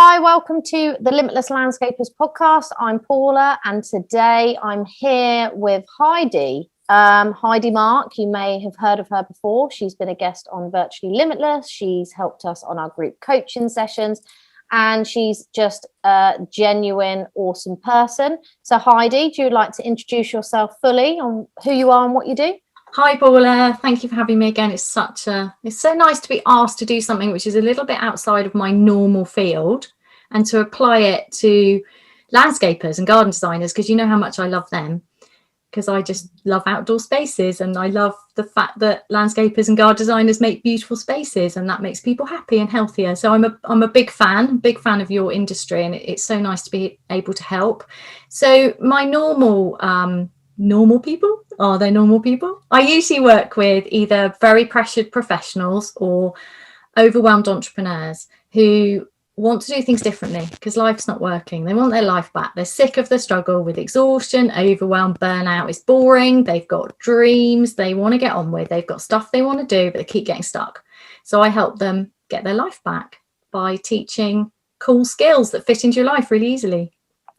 Hi, welcome to the Limitless Landscapers podcast. I'm Paula, and today I'm here with Heidi. Heidi Marke, you may have heard of her before. She's been a guest on Virtually Limitless. She's helped us on our group coaching sessions, and she's just a genuine, awesome person. So Heidi, do you like to introduce yourself fully on who you are and what you do? Hi Paula, thank you for having me again. It's so nice to be asked to do something which is a little bit outside of my normal field and to apply it to landscapers and garden designers, because you know how much I love them, because I just love outdoor spaces and I love the fact that landscapers and garden designers make beautiful spaces and that makes people happy and healthier. So I'm a big fan of your industry, and it's so nice to be able to help. So my normal people, are they normal people? I usually work with either very pressured professionals or overwhelmed entrepreneurs who want to do things differently because life's not working. They want their life back. They're sick of the struggle with exhaustion, overwhelm, burnout. It's boring. They've got dreams they want to get on with. They've got stuff they want to do, but they keep getting stuck. So I help them get their life back by teaching cool skills that fit into your life really easily.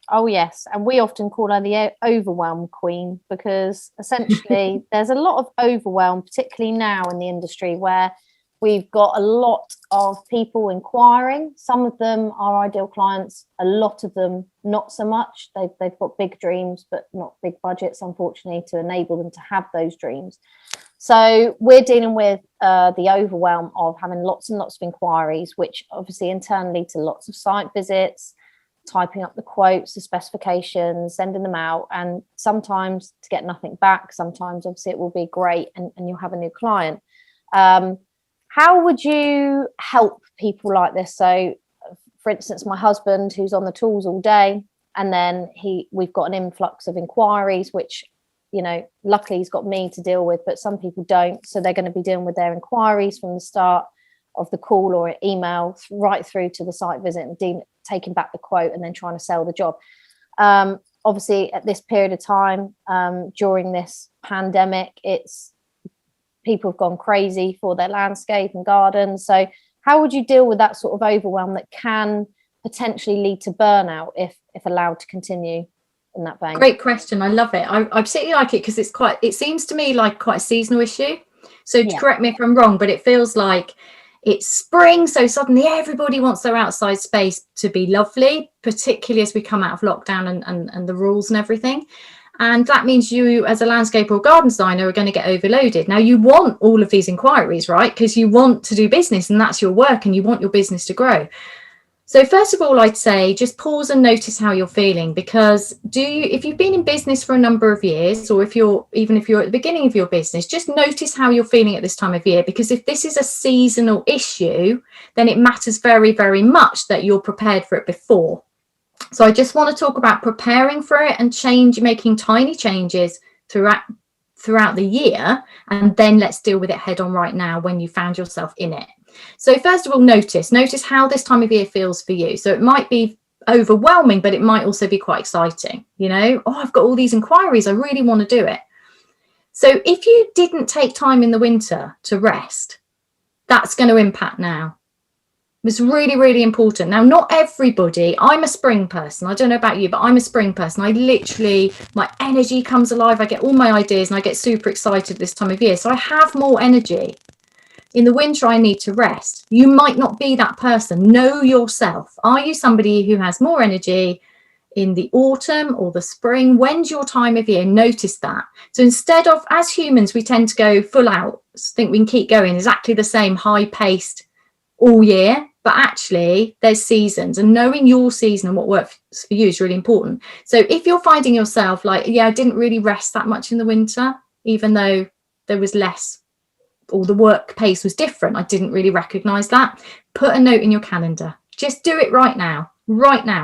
Oh, yes. And we often call her the overwhelm queen, because essentially there's a lot of overwhelm, particularly now in the industry, where we've got a lot of people inquiring. Some of them are ideal clients, a lot of them not so much. They've got big dreams, but not big budgets, unfortunately, to enable them to have those dreams. So we're dealing with the overwhelm of having lots and lots of inquiries, which obviously internally to lots of site visits, typing up the quotes, the specifications, sending them out, and sometimes to get nothing back. Sometimes obviously it will be great and you'll have a new client. How would you help people like this? So for instance, my husband, who's on the tools all day, and then we've got an influx of inquiries, which, you know, luckily he's got me to deal with, but some people don't. So they're going to be dealing with their inquiries from the start of the call or email right through to the site visit and taking back the quote and then trying to sell the job. Obviously at this period of time, during this pandemic, people have gone crazy for their landscape and gardens. So how would you deal with that sort of overwhelm that can potentially lead to burnout if allowed to continue in that vein? Great question. I love it. I particularly like it because it seems to me like quite a seasonal issue. So correct me if I'm wrong, but it feels like it's spring, so suddenly everybody wants their outside space to be lovely, particularly as we come out of lockdown and the rules and everything. And that means you as a landscaper or garden designer are going to get overloaded. Now you want all of these inquiries, right? Because you want to do business and that's your work and you want your business to grow. So first of all, I'd say just pause and notice how you're feeling, because if you've been in business for a number of years, or if you're at the beginning of your business, just notice how you're feeling at this time of year, because if this is a seasonal issue, then it matters very, very much that you're prepared for it before. So I just want to talk about preparing for it and making tiny changes throughout the year, and then let's deal with it head on right now when you found yourself in it. So first of all, notice how this time of year feels for you. So it might be overwhelming, but it might also be quite exciting. You know, I've got all these inquiries, I really want to do it. So if you didn't take time in the winter to rest, that's going to impact now. It's really, really important. Now, not everybody, I'm a spring person. I don't know about you, but I'm a spring person. My energy comes alive. I get all my ideas and I get super excited this time of year. So I have more energy. In the winter, I need to rest. You might not be that person. Know yourself. Are you somebody who has more energy in the autumn or the spring? When's your time of year? Notice that. So instead of, as humans, we tend to go full out, think we can keep going exactly the same high paced all year, but actually there's seasons, and knowing your season and what works for you is really important. So if you're finding yourself like, I didn't really rest that much in the winter, even though there was less, or the work pace was different, I didn't really recognize that. Put a note in your calendar. Just do it right now.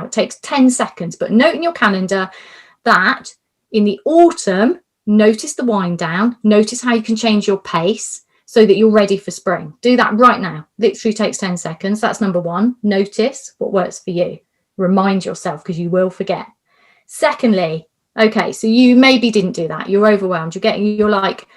It takes 10 seconds, but note in your calendar that in the autumn, notice the wind down, notice how you can change your pace so that you're ready for spring. Do that right now. Literally takes 10 seconds. That's number one. Notice what works for you. Remind yourself, because you will forget. Secondly, okay, so you maybe didn't do that. You're overwhelmed. You're like,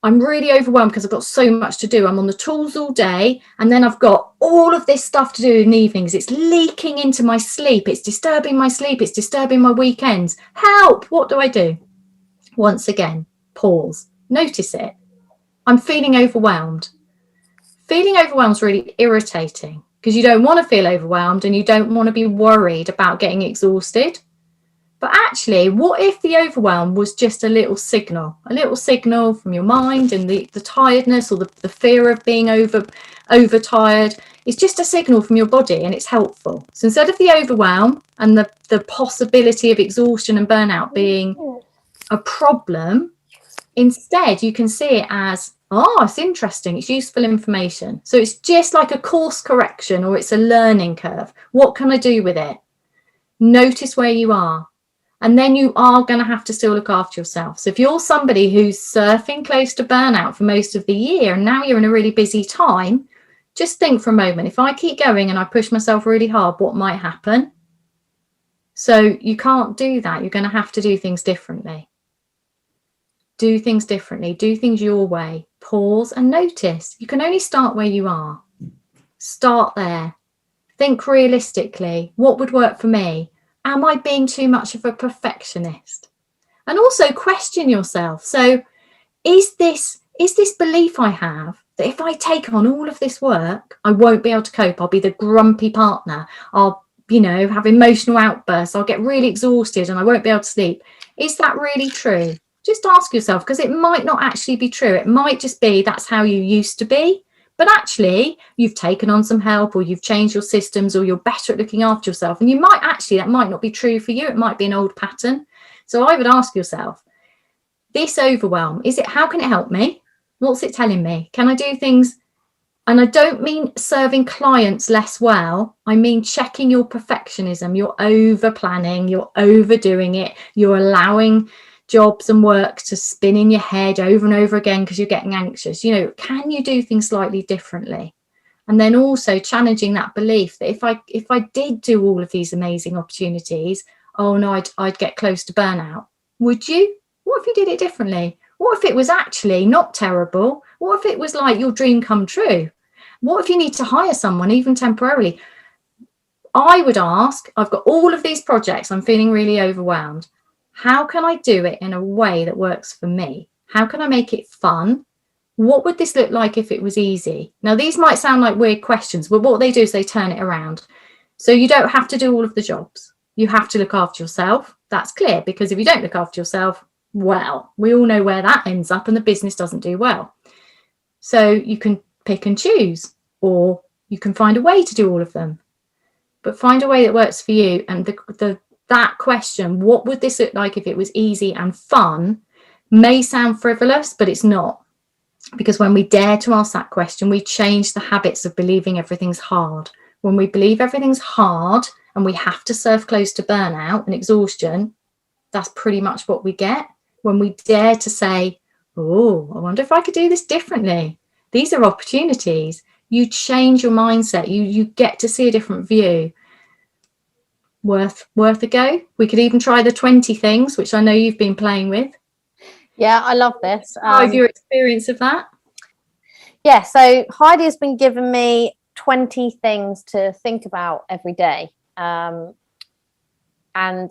I'm really overwhelmed because I've got so much to do. I'm on the tools all day, and then I've got all of this stuff to do in the evenings. It's leaking into my sleep. It's disturbing my sleep. It's disturbing my weekends. Help! What do I do? Once again, pause. Notice it. I'm feeling overwhelmed. Feeling overwhelmed is really irritating because you don't want to feel overwhelmed and you don't want to be worried about getting exhausted. But actually, what if the overwhelm was just a little signal from your mind, and the tiredness or the fear of being overtired is just a signal from your body, and it's helpful. So instead of the overwhelm and the possibility of exhaustion and burnout being a problem, instead you can see it as, oh, it's interesting, it's useful information. So it's just like a course correction, or it's a learning curve. What can I do with it? Notice where you are. And then you are going to have to still look after yourself. So if you're somebody who's surfing close to burnout for most of the year, and now you're in a really busy time, just think for a moment, if I keep going and I push myself really hard, what might happen? So you can't do that. You're going to have to do things differently. Do things differently. Do things your way. Pause and notice. You can only start where you are. Start there. Think realistically. What would work for me? Am I being too much of a perfectionist? And also question yourself. So is this belief I have that if I take on all of this work, I won't be able to cope? I'll be the grumpy partner. I'll, have emotional outbursts. I'll get really exhausted and I won't be able to sleep. Is that really true? Just ask yourself, because it might not actually be true. It might just be that's how you used to be. But actually, you've taken on some help, or you've changed your systems, or you're better at looking after yourself. And that might not be true for you. It might be an old pattern. So I would ask yourself, this overwhelm, how can it help me? What's it telling me? Can I do things? And I don't mean serving clients less well. I mean checking your perfectionism. You're over planning, you're overdoing it, you're allowing jobs and work to spin in your head over and over again because you're getting anxious. Can you do things slightly differently? And then also challenging that belief that if I did do all of these amazing opportunities, oh no, I'd get close to burnout. Would you? What if you did it differently? What if it was actually not terrible? What if it was like your dream come true? What if you need to hire someone even temporarily? I would ask, I've got all of these projects, I'm feeling really overwhelmed. How can I do it in a way that works for me? How can I make it fun? What would this look like if it was easy? Now, these might sound like weird questions, but what they do is they turn it around. So you don't have to do all of the jobs. You have to look after yourself. That's clear, because if you don't look after yourself, well, we all know where that ends up, and the business doesn't do well. So you can pick and choose, or you can find a way to do all of them. But find a way that works for you. And that question, what would this look like if it was easy and fun, may sound frivolous, but it's not. Because when we dare to ask that question, we change the habits of believing everything's hard. When we believe everything's hard and we have to surf close to burnout and exhaustion, that's pretty much what we get. When we dare to say, oh, I wonder if I could do this differently. These are opportunities. You change your mindset. You get to see a different view. Worth a go. We could even try the 20 things, which I know you've been playing with. Yeah, I love this. How's your experience of that? Yeah, so Heidi has been giving me 20 things to think about every day. And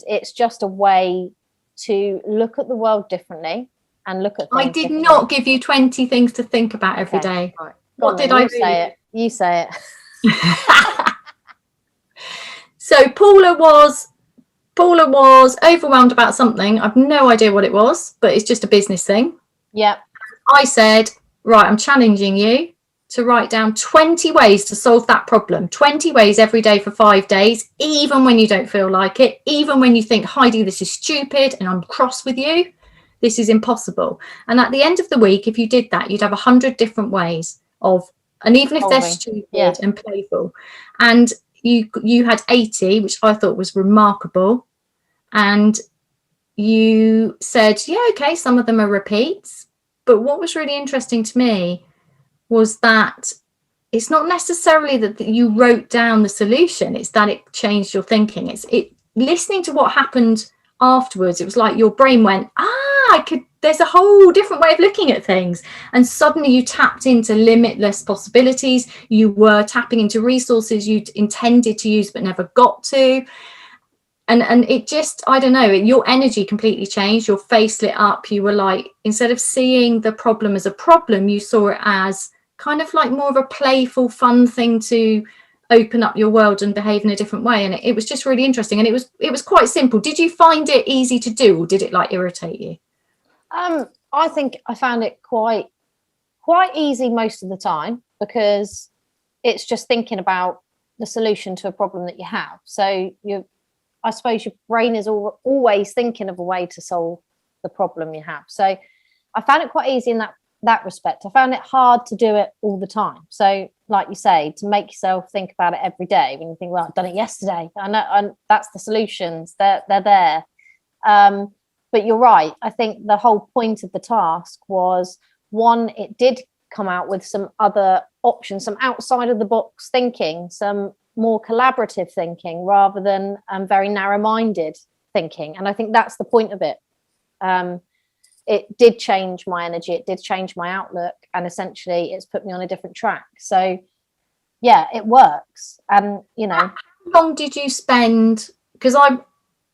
it's just a way to look at the world differently and look at things I did not give you 20 things to think about every day. Right. What did I say it? You say it. So Paula was overwhelmed about something. I've no idea what it was, but it's just a business thing. Yeah. I said, right, I'm challenging you to write down 20 ways to solve that problem. 20 ways every day for 5 days, even when you don't feel like it, even when you think, Heidi, this is stupid and I'm cross with you. This is impossible. And at the end of the week, if you did that, you'd have 100 different ways of, and even if they're stupid and playful. And you had 80, which I thought was remarkable. And you said, yeah, okay, some of them are repeats. But what was really interesting to me was that it's not necessarily that you wrote down the solution. It's that it changed your thinking. Listening to what happened afterwards. It was like your brain went, there's a whole different way of looking at things. And suddenly you tapped into limitless possibilities. You were tapping into resources you intended to use but never got to. And it just, I don't know, your energy completely changed. Your face lit up. You were like, instead of seeing the problem as a problem, you saw it as kind of like more of a playful, fun thing to open up your world and behave in a different way. And it was just really interesting. And it was quite simple. Did you find it easy to do, or did it like irritate you? I think I found it quite easy most of the time, because it's just thinking about the solution to a problem that you have. So I suppose your brain is always thinking of a way to solve the problem you have. So I found it quite easy in that respect. I found it hard to do it all the time. So like you say, to make yourself think about it every day, when you think, well, I've done it yesterday, I know, and that's the solutions, they're there. But you're right. I think the whole point of the task was, one, it did come out with some other options, some outside of the box thinking, some more collaborative thinking, rather than very narrow-minded thinking. And I think that's the point of it. It did change my energy, it did change my outlook, and essentially it's put me on a different track. So yeah, it works. And how long did you spend? Because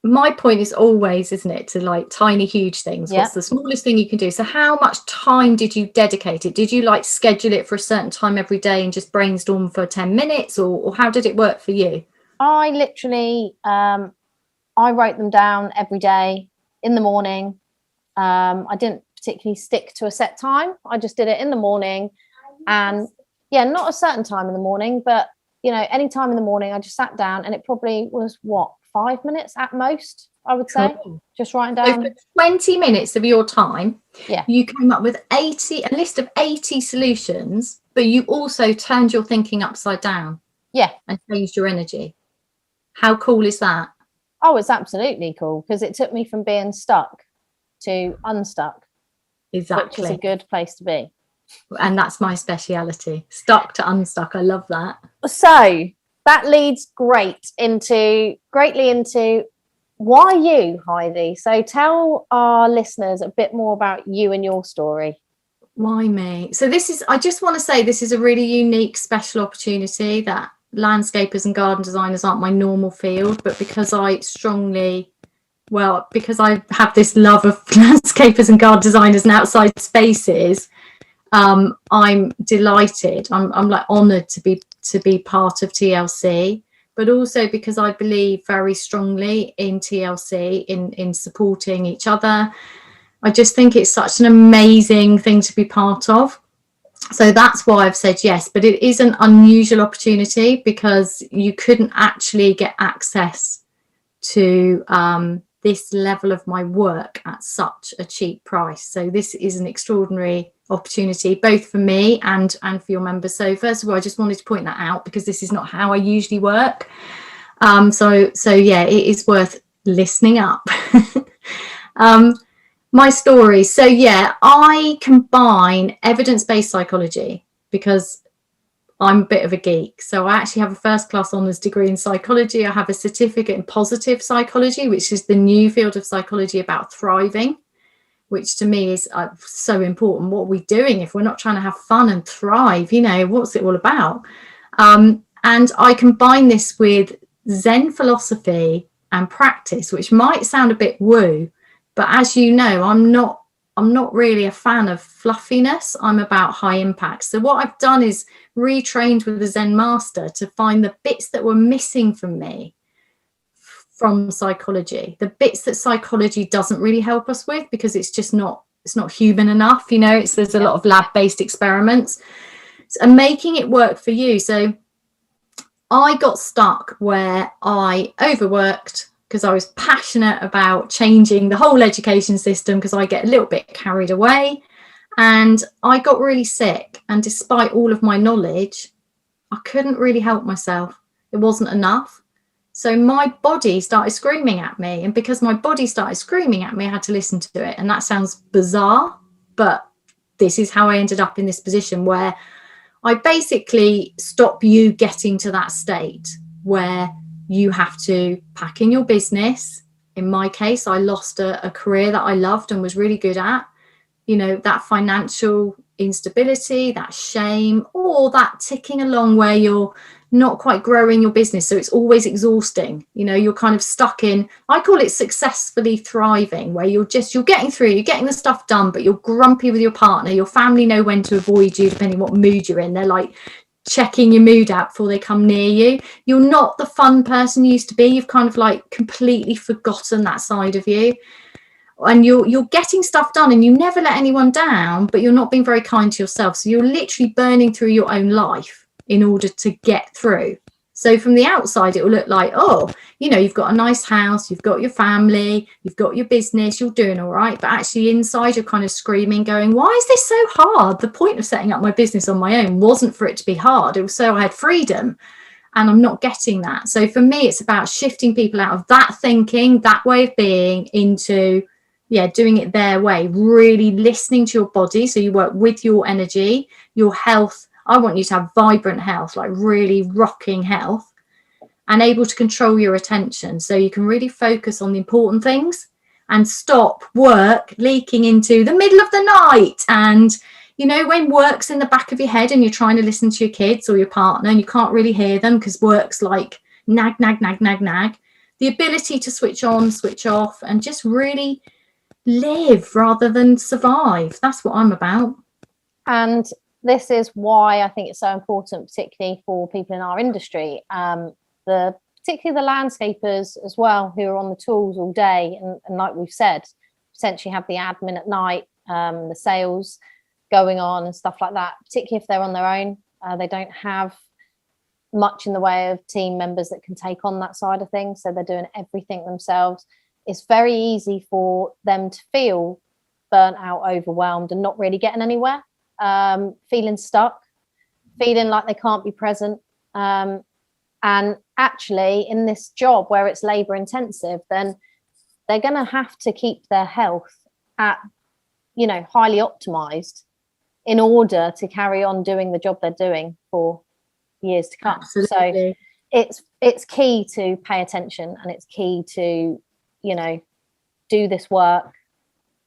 my point is always, isn't it, to like tiny huge things. What's the smallest thing you can do? So how much time did you dedicate it? Did you like schedule it for a certain time every day and just brainstorm for 10 minutes, or how did it work for you? I literally I wrote them down every day in the morning. I didn't particularly stick to a set time. I just did it in the morning, and not a certain time in the morning, but any time in the morning. I just sat down, and it probably was 5 minutes at most, I would say. Cool. Just writing down. So for 20 minutes of your time, you came up with a list of 80 solutions, but you also turned your thinking upside down. Yeah. And changed your energy. How cool is that? Oh, it's absolutely cool, because it took me from being stuck to unstuck. Exactly. Which is a good place to be. And that's my speciality. Stuck to unstuck. I love that. So that leads greatly into why you, Heidi. So tell our listeners a bit more about you and your story. Why me? So I just want to say this is a really unique, special opportunity, that landscapers and garden designers aren't my normal field, but because I have this love of landscapers and garden designers and outside spaces, I'm delighted. I'm like honoured to be part of TLC, but also because I believe very strongly in TLC, in supporting each other. I just think it's such an amazing thing to be part of. So that's why I've said yes, but it is an unusual opportunity, because you couldn't actually get access to this level of my work at such a cheap price. So this is an extraordinary opportunity, both for me and for your members. So first of all, I just wanted to point that out, because this is not how I usually work. So yeah, it is worth listening up. My story. So yeah, I combine evidence-based psychology, because I'm a bit of a geek. So I actually have a first class honours degree in psychology. I have a certificate in positive psychology, which is the new field of psychology about thriving, which to me is so important. What are we doing if we're not trying to have fun and thrive? What's it all about? And I combine this with Zen philosophy and practice, which might sound a bit woo, but as you know, I'm not really a fan of fluffiness. I'm about high impact. So what I've done is retrained with the Zen master to find the bits that were missing from me from psychology, the bits that psychology doesn't really help us with, because it's not human enough. There's a lot of lab-based experiments, and making it work for you. So I got stuck where I overworked, because I was passionate about changing the whole education system, because I get a little bit carried away, and I got really sick. And despite all of my knowledge, I couldn't really help myself. It wasn't enough. So my body started screaming at me. And because my body started screaming at me, I had to listen to it. And that sounds bizarre, but this is how I ended up in this position, where I basically stop you getting to that state where you have to pack in your business. In my case, I lost a career that I loved and was really good at. you know, that financial instability, that shame, or that ticking along where you're not quite growing your business, so it's always exhausting. You know, you're kind of stuck in, I call it successfully thriving, where you're getting through, you're getting the stuff done, but you're grumpy with your partner. Your family know when to avoid you depending what mood you're in. They're like checking your mood out before they come near you. You're not the fun person you used to be. You've kind of like completely forgotten that side of you, and you're getting stuff done and you never let anyone down, but you're not being very kind to yourself. So you're literally burning through your own life in order to get through. So from the outside, it will look like, oh, you know, you've got a nice house, you've got your family, you've got your business, you're doing all right. But actually inside, you're kind of screaming, going, why is this so hard? The point of setting up my business on my own wasn't for it to be hard. It was so I had freedom, and I'm not getting that. So for me, it's about shifting people out of that thinking, that way of being, into doing it their way, really listening to your body. So you work with your energy, your health. I want you to have vibrant health, like really rocking health, and able to control your attention. So you can really focus on the important things and stop work leaking into the middle of the night. And, you know, when work's in the back of your head and you're trying to listen to your kids or your partner and you can't really hear them because work's like nag, nag, nag, nag, nag, the ability to switch on, switch off, and just really live rather than survive. That's what I'm about. And this is why I think it's so important, particularly for people in our industry, particularly the landscapers as well, who are on the tools all day, and like we've said, potentially have the admin at night, the sales going on and stuff like that, particularly if they're on their own. They don't have much in the way of team members that can take on that side of things, so they're doing everything themselves. It's very easy for them to feel burnt out, overwhelmed, and not really getting anywhere, feeling stuck, feeling like they can't be present. And actually, in this job where it's labor intensive, then they're going to have to keep their health at, you know, highly optimized in order to carry on doing the job they're doing for years to come. Absolutely. So it's key to pay attention, and it's key to, you know, do this work,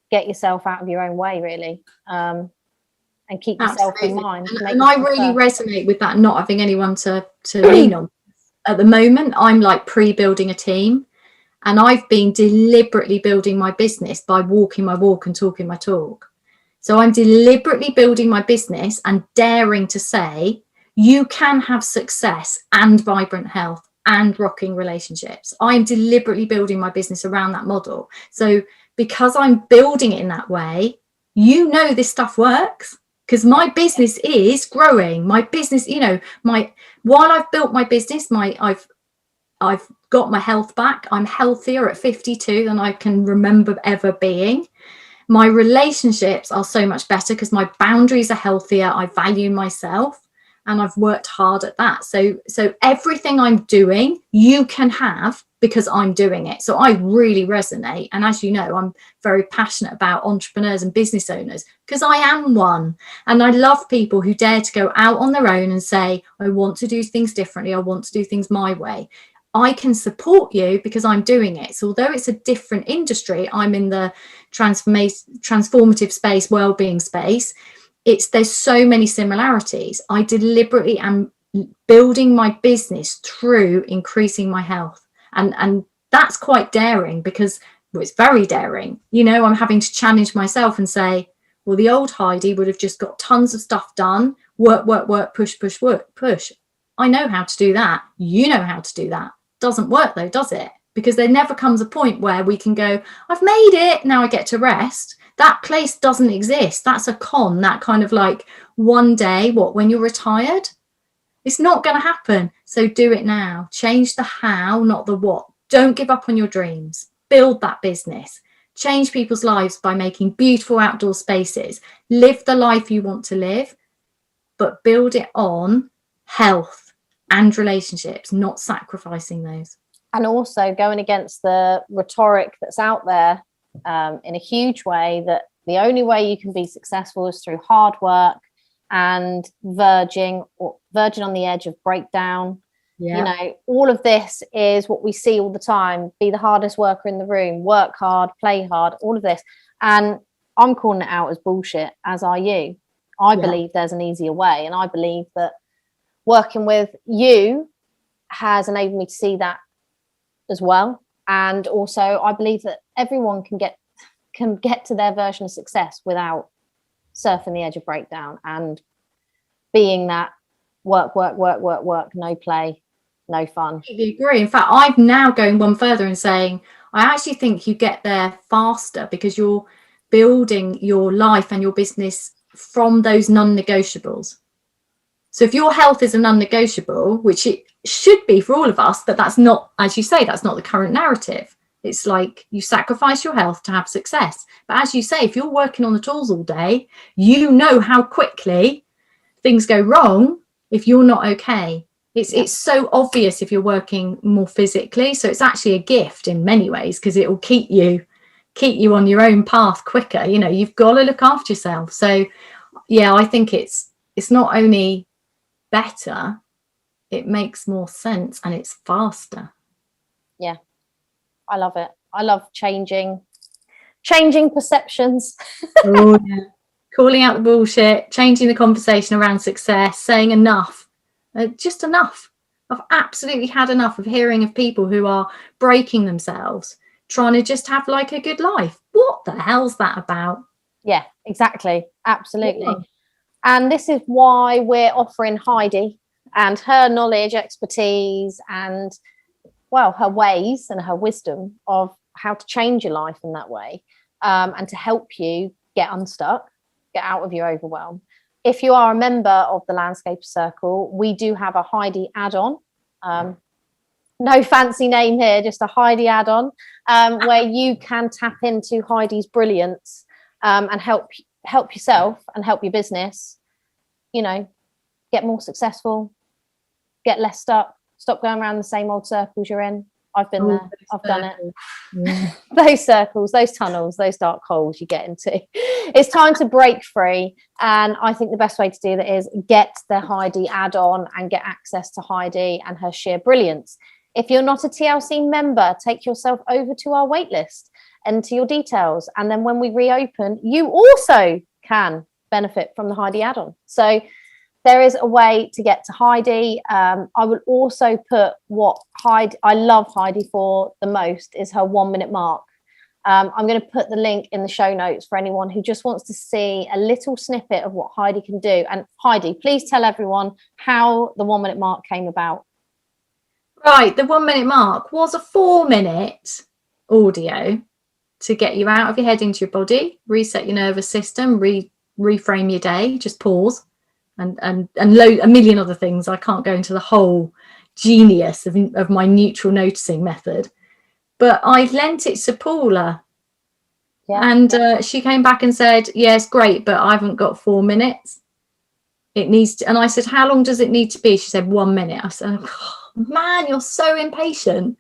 get yourself out of your own way, really, and keep yourself in mind. And I really resonate with that, not having anyone to lean on. At the moment, I'm like pre-building a team, and I've been deliberately building my business by walking my walk and talking my talk. So I'm deliberately building my business and daring to say, you can have success and vibrant health and rocking relationships. I'm deliberately building my business around that model. So because I'm building it in that way, you know, this stuff works, because my business is growing. My business, you know, while I've built my business, I've got my health back. I'm healthier at 52 than I can remember ever being. My relationships are so much better because my boundaries are healthier. I value myself, and I've worked hard at that. So everything I'm doing, you can have because I'm doing it. So I really resonate. And as you know, I'm very passionate about entrepreneurs and business owners because I am one. And I love people who dare to go out on their own and say, I want to do things differently. I want to do things my way. I can support you because I'm doing it. So although it's a different industry, I'm in the transformative space, well-being space. There's so many similarities. I deliberately am building my business through increasing my health. And that's quite daring, because it's very daring. You know, I'm having to challenge myself and say, well, the old Heidi would have just got tons of stuff done, work, push, push. I know how to do that. You know how to do that. Doesn't work though, does it? Because there never comes a point where we can go, I've made it, now I get to rest. That place doesn't exist. That's a con, that kind of like one day, when you're retired? It's not going to happen. So do it now. Change the how, not the what. Don't give up on your dreams. Build that business. Change people's lives by making beautiful outdoor spaces. Live the life you want to live, but build it on health and relationships, not sacrificing those. And also going against the rhetoric that's out there in a huge way, that the only way you can be successful is through hard work and verging on the edge of breakdown. You know, all of this is what we see all the time. Be the hardest worker in the room, work hard, play hard, all of this. And I'm calling it out as bullshit, as are you. I believe there's an easier way, and I believe that working with you has enabled me to see that as well. And also I believe that everyone can get to their version of success without surfing the edge of breakdown and being that work, no play, no fun. I agree. In fact, I'm now going one further and saying I actually think you get there faster because you're building your life and your business from those non-negotiables. So if your health is a non-negotiable, which it should be for all of us, but that's not, as you say, that's not the current narrative. It's like you sacrifice your health to have success. But as you say, if you're working on the tools all day, you know how quickly things go wrong if you're not okay. It's so obvious if you're working more physically. So it's actually a gift in many ways because it will keep you on your own path quicker. You know, you've got to look after yourself. So yeah, I think it's not only better, it makes more sense and it's faster. Yeah, I love it. I love changing perceptions. Oh, yeah. Calling out the bullshit, changing the conversation around success, saying enough, just enough. I've absolutely had enough of hearing of people who are breaking themselves, trying to just have like a good life. What the hell's that about? Yeah, exactly. Absolutely. Yeah. And this is why we're offering Heidi and her knowledge, expertise, and, well, her ways and her wisdom of how to change your life in that way, and to help you get unstuck, get out of your overwhelm. If you are a member of the Landscaper Circle, we do have a Heidi add-on. No fancy name here, just a Heidi add-on, where you can tap into Heidi's brilliance, and help yourself and help your business, you know, get more successful, get less stuck, stop going around the same old circles you're in. I've been there. I've done it. Yeah. Those circles, those tunnels, those dark holes you get into. It's time to break free. And I think the best way to do that is get the Heidi add-on and get access to Heidi and her sheer brilliance. If you're not a TLC member, take yourself over to our waitlist, enter your details. And then when we reopen, you also can benefit from the Heidi add-on. So there is a way to get to Heidi. I will also put what I love Heidi for the most is her 1 minute mark. I'm going to put the link in the show notes for anyone who just wants to see a little snippet of what Heidi can do. And Heidi, please tell everyone how the 1 minute mark came about. Right, the 1 minute mark was a 4 minute audio to get you out of your head into your body, reset your nervous system, reframe your day, just pause. And a million other things. I can't go into the whole genius of my neutral noticing method, but I lent it to Paula, and she came back and said, yes, great, but I haven't got 4 minutes. It needs to, and I said, how long does it need to be? She said 1 minute. I said, oh, man, you're so impatient.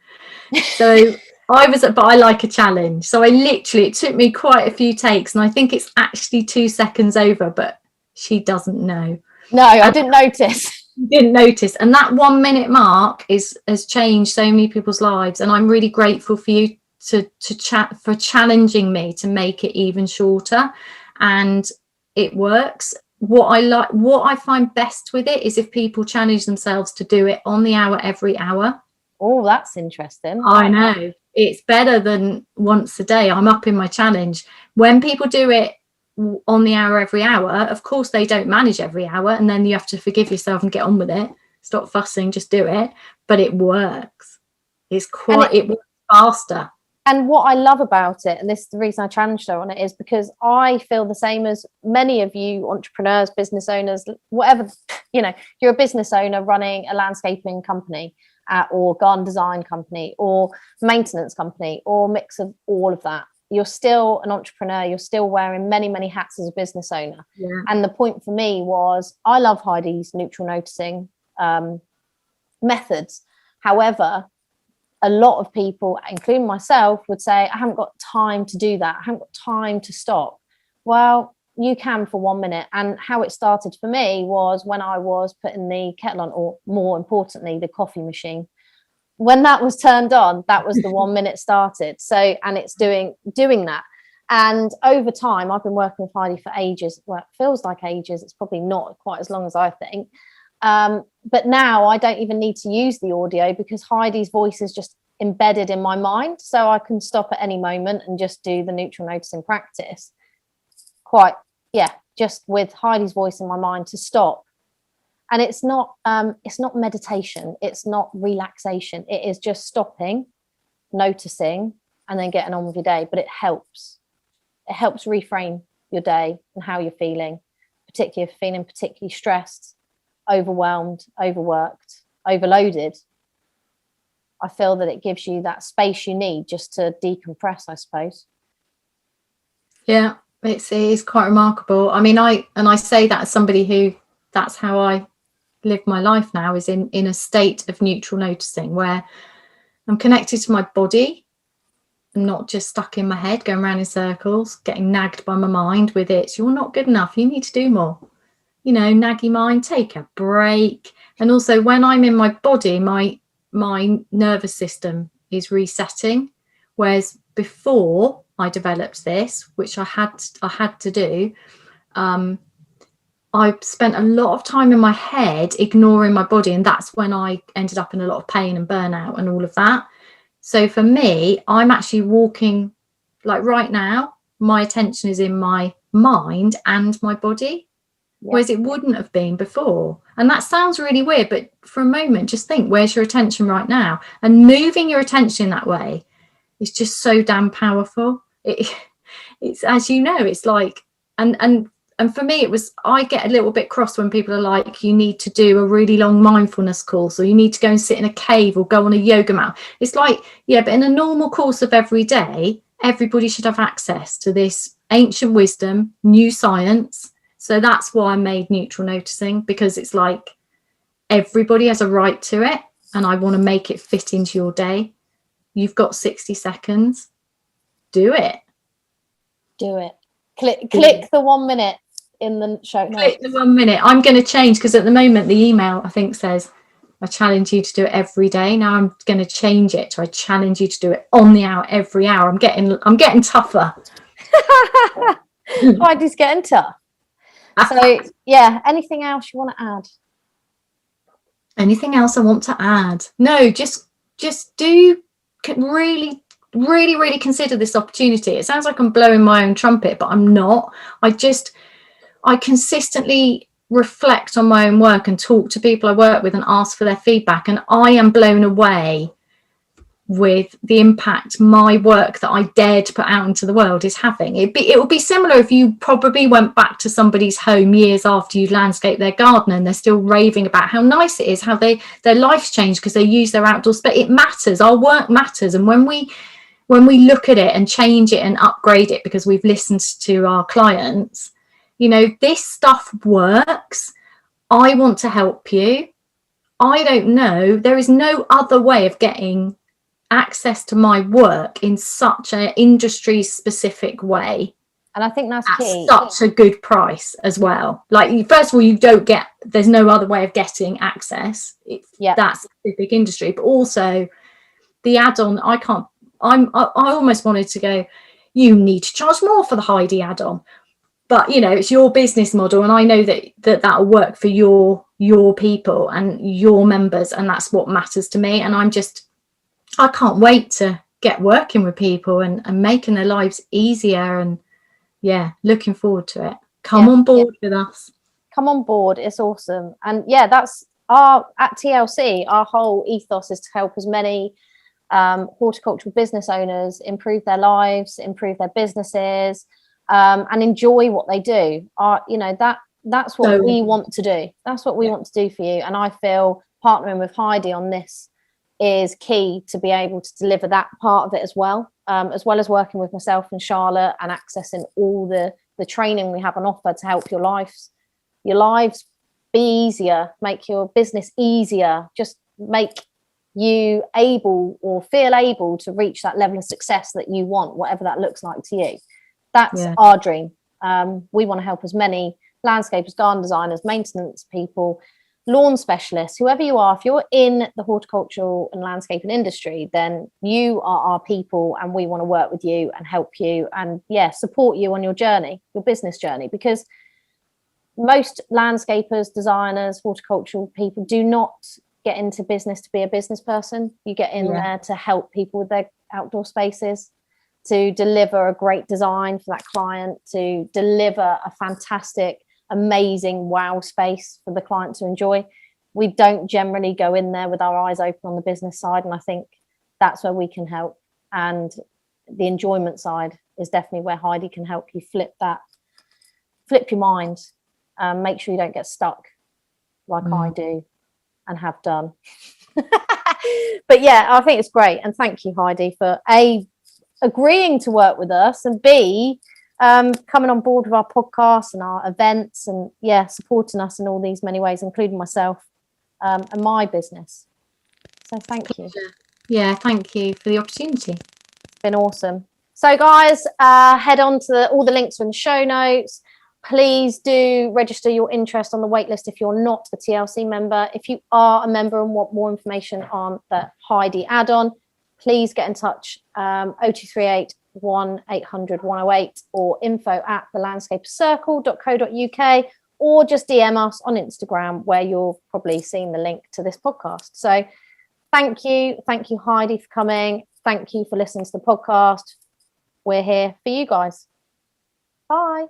So but I like a challenge. So it took me quite a few takes, and I think it's actually 2 seconds over, but she doesn't know. No, I didn't notice. Didn't notice. And that 1 minute mark has changed so many people's lives. And I'm really grateful for you for challenging me to make it even shorter. And it works. What I find best with it is if people challenge themselves to do it on the hour, every hour. Oh, that's interesting. I know. It's better than once a day. I'm up in my challenge. When people do it on the hour, every hour, of course they don't manage every hour, and then you have to forgive yourself and get on with it. Stop fussing, just do it. But it works. It works faster. And what I love about it, and this is the reason I challenged her on it, is because I feel the same as many of you entrepreneurs, business owners, whatever, you're a business owner running a landscaping company, or garden design company, or maintenance company, or mix of all of that. You're still an entrepreneur. You're still wearing many, many hats as a business owner. Yeah. And the point for me was, I love Heidi's neutral noticing methods. However, a lot of people, including myself, would say, I haven't got time to do that. I haven't got time to stop. Well, you can for 1 minute. And how it started for me was when I was putting the kettle on, or more importantly, the coffee machine. When that was turned on, that was the 1 minute started. So, and it's doing that. And over time, I've been working with Heidi for ages. Well, it feels like ages. It's probably not quite as long as I think. But now I don't even need to use the audio because Heidi's voice is just embedded in my mind. So I can stop at any moment and just do the neutral noticing practice. Just with Heidi's voice in my mind to stop. And it's not meditation. It's not relaxation. It is just stopping, noticing, and then getting on with your day. But it helps. It helps reframe your day and how you're feeling, particularly if you're feeling particularly stressed, overwhelmed, overworked, overloaded. I feel that it gives you that space you need just to decompress, I suppose. Yeah, it's quite remarkable. I mean, I say that as somebody who, that's how I live my life now, is in a state of neutral noticing where I'm connected to my body. I'm not just stuck in my head, going around in circles, getting nagged by my mind with it. You're not good enough. You need to do more. You know, naggy mind, take a break. And also when I'm in my body, my nervous system is resetting. Whereas before I developed this, which I had to do, I spent a lot of time in my head ignoring my body. And that's when I ended up in a lot of pain and burnout and all of that. So for me, I'm actually walking, like right now, my attention is in my mind and my body, whereas it wouldn't have been before. And that sounds really weird, but for a moment, just think, where's your attention right now? And moving your attention that way is just so damn powerful. It's, as you know, it's like, and for me, it was, I get a little bit cross when people are like, you need to do a really long mindfulness course, or you need to go and sit in a cave or go on a yoga mat. It's like, yeah, but in a normal course of every day, everybody should have access to this ancient wisdom, new science. So that's why I made neutral noticing, because it's like everybody has a right to it. And I want to make it fit into your day. You've got 60 seconds. Do it. Do it. Click the 1 minute in the show notes. Click the 1 minute. I'm going to change, because at the moment the email I think says I challenge you to do it every day. Now I'm going to change it to I challenge you to do it on the hour, every hour. I'm getting tougher. Heidi's getting tough. So yeah, anything else you want to add? Anything else I want to add? No, just do really consider this opportunity. It sounds like I'm blowing my own trumpet, but I'm not. I consistently reflect on my own work and talk to people I work with and ask for their feedback, and I am blown away with the impact my work that I dared to put out into the world is having. It would be similar if you probably went back to somebody's home years after you'd landscaped their garden and they're still raving about how nice it is, how their life's changed because they use their outdoor space. It matters. Our work matters. And when we look at it and change it and upgrade it because we've listened to our clients, you know, this stuff works. I want to help you. I don't know. There is no other way of getting access to my work in such an industry specific way, and I think that's key, such a good price as well. Like, first of all, there's no other way of getting access. That's a big industry, but also the add-on, I almost wanted to go, you need to charge more for the Heidi add-on, but you know, it's your business model, and I know that'll work for your people and your members, and that's what matters to me. And I can't wait to get working with people and making their lives easier, and looking forward to it. Come on board with us. Come on board. It's awesome. And that's at TLC, our whole ethos is to help as many horticultural business owners improve their lives, improve their businesses, and enjoy what they do. That's what we want to do. That's what we want to do for you. And I feel partnering with Heidi on this is key to be able to deliver that part of it as well as working with myself and Charlotte and accessing all the training we have on offer to help your lives be easier, make your business easier, just make you able or feel able to reach that level of success that you want, whatever that looks like to you. That's our dream. We want to help as many landscapers, garden designers, maintenance people, lawn specialists, whoever you are, if you're in the horticultural and landscaping industry, then you are our people, and we want to work with you and help you and support you on your journey, your business journey, because most landscapers, designers, horticultural people do not get into business to be a business person. You get in there to help people with their outdoor spaces, to deliver a great design for that client, to deliver a fantastic, amazing wow space for the client to enjoy. We don't generally go in there with our eyes open on the business side, and I think that's where we can help. And the enjoyment side is definitely where Heidi can help you flip your mind, make sure you don't get stuck like I do and have done. But yeah, I think it's great, and thank you, Heidi, for agreeing to work with us, and B, coming on board with our podcast and our events, and supporting us in all these many ways, including myself and my business. So thank you. Thank you for the opportunity. It's been awesome. So guys, head on to all the links are in the show notes. Please do register your interest on the waitlist if you're not a TLC member. If you are a member and want more information on the Heidi add-on, please get in touch, 0238 1800 108 or info@thelandscapercircle.co.uk, or just DM us on Instagram, where you'll probably seen the link to this podcast. So thank you Heidi for coming. Thank you for listening to the podcast. We're here for you guys. Bye.